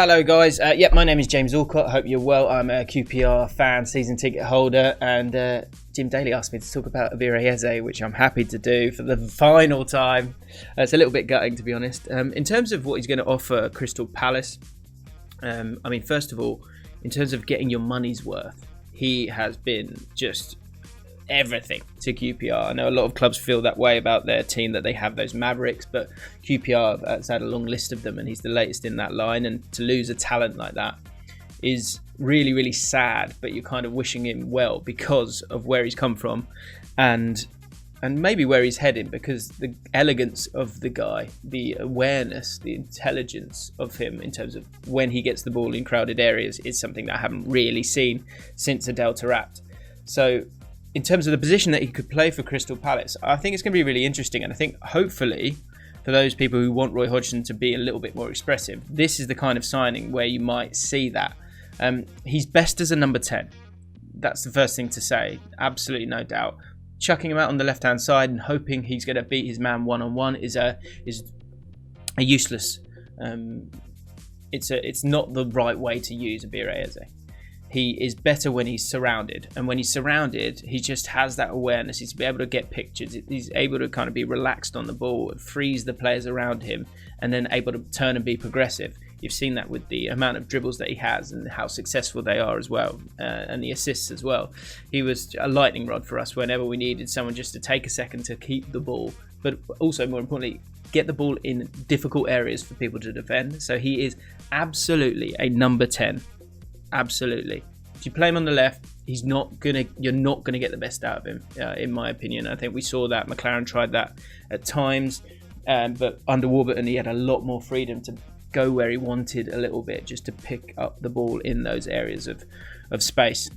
Hello guys, my name is James Allcott. Hope you're well. I'm a QPR fan, season ticket holder, and Jim Daly asked me to talk about Ebere Eze, which I'm happy to do for the final time. It's a little bit gutting, to be honest. In terms of what he's going to offer Crystal Palace, first of all, in terms of getting your money's worth, he has been just everything to QPR. I know a lot of clubs feel that way about their team, that they have those mavericks, but QPR has had a long list of them and he's the latest in that line, and to lose a talent like that is really, really sad, but you're kind of wishing him well because of where he's come from and maybe where he's heading, because the elegance of the guy, the awareness, the intelligence of him in terms of when he gets the ball in crowded areas is something that I haven't really seen since Adel Taarabt. So in terms of the position that he could play for Crystal Palace, I think it's going to be really interesting. And I think hopefully for those people who want Roy Hodgson to be a little bit more expressive, this is the kind of signing where you might see that. He's best as a number 10. That's the first thing to say. Absolutely no doubt. Chucking him out on the left-hand side and hoping he's going to beat his man one-on-one is a useless. It's not the right way to use Ebere Eze. He is better when he's surrounded, and when he's surrounded, he just has that awareness. He's able to get pictures. He's able to kind of be relaxed on the ball, freeze the players around him, and then able to turn and be progressive. You've seen that with the amount of dribbles that he has and how successful they are as well, and the assists as well. He was a lightning rod for us whenever we needed someone just to take a second to keep the ball, but also more importantly, get the ball in difficult areas for people to defend. So he is absolutely a number 10. Absolutely. If you play him on the left, you're not gonna get the best out of him, in my opinion. I think we saw that McLaren tried that at times, but under Warburton he had a lot more freedom to go where he wanted a little bit, just to pick up the ball in those areas of space.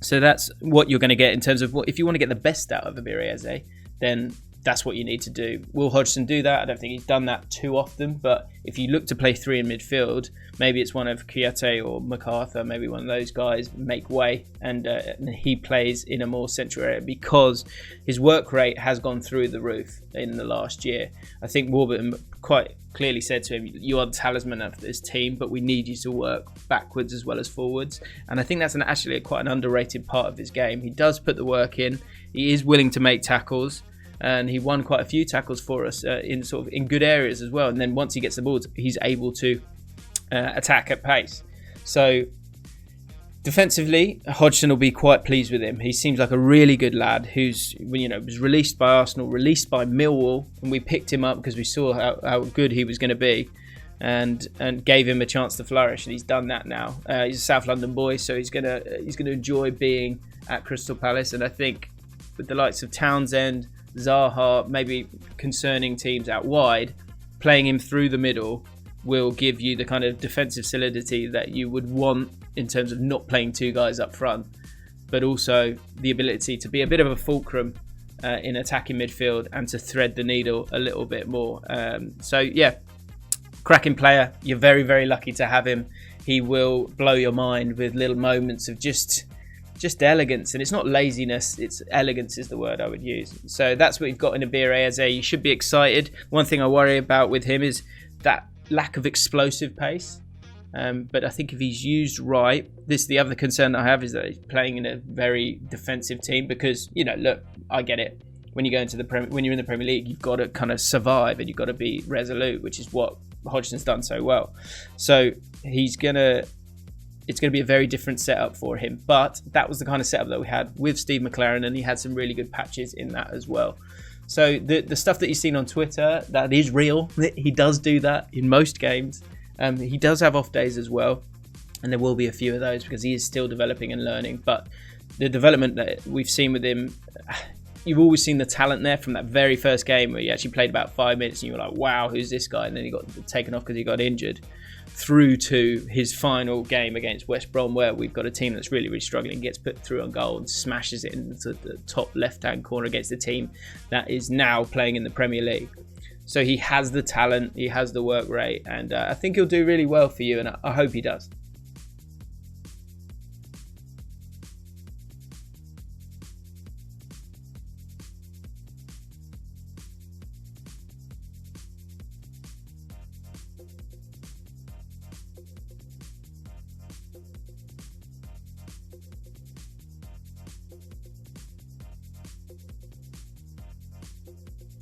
So that's what you're going to get in terms of if you want to get the best out of Ebere Eze, then that's what you need to do. Will Hodgson do that? I don't think he's done that too often, but if you look to play three in midfield, maybe it's one of Kouyaté or MacArthur, maybe one of those guys make way, and he plays in a more central area because his work rate has gone through the roof in the last year. I think Warburton quite clearly said to him, you are the talisman of this team, but we need you to work backwards as well as forwards. And I think that's actually quite an underrated part of his game. He does put the work in. He is willing to make tackles, and he won quite a few tackles for us in good areas as well. And then once he gets the ball, he's able to attack at pace. So defensively, Hodgson will be quite pleased with him. He seems like a really good lad who's, was released by Arsenal, released by Millwall, and we picked him up because we saw how good he was going to be, and gave him a chance to flourish. And he's done that now. He's a South London boy, so he's gonna enjoy being at Crystal Palace. And I think with the likes of Townsend, Zaha, maybe concerning teams out wide, playing him through the middle will give you the kind of defensive solidity that you would want in terms of not playing two guys up front, but also the ability to be a bit of a fulcrum in attacking midfield and to thread the needle a little bit more. Cracking player. You're very, very lucky to have him. He will blow your mind with little moments of just elegance, and it's not laziness, it's elegance is the word I would use. So that's what you've got in Ebere Eze. You should be excited. One thing I worry about with him is that lack of explosive pace, but I think if he's used right, the other concern that I have is that he's playing in a very defensive team, because look, I get it, when you go into when you're in the Premier League, you've got to kind of survive and you've got to be resolute, which is what Hodgson's done so well. So it's going to be a very different setup for him. But that was the kind of setup that we had with Steve McLaren, and he had some really good patches in that as well. So the stuff that you've seen on Twitter, that is real. He does do that in most games. He does have off days as well, and there will be a few of those because he is still developing and learning. But the development that we've seen with him, you've always seen the talent there from that very first game where he actually played about 5 minutes and you were like, wow, who's this guy? And then he got taken off because he got injured, through to his final game against West Brom, where we've got a team that's really, really struggling, gets put through on goal and smashes it into the top left-hand corner against the team that is now playing in the Premier League. So he has the talent, he has the work rate, and I think he'll do really well for you, and I hope he does.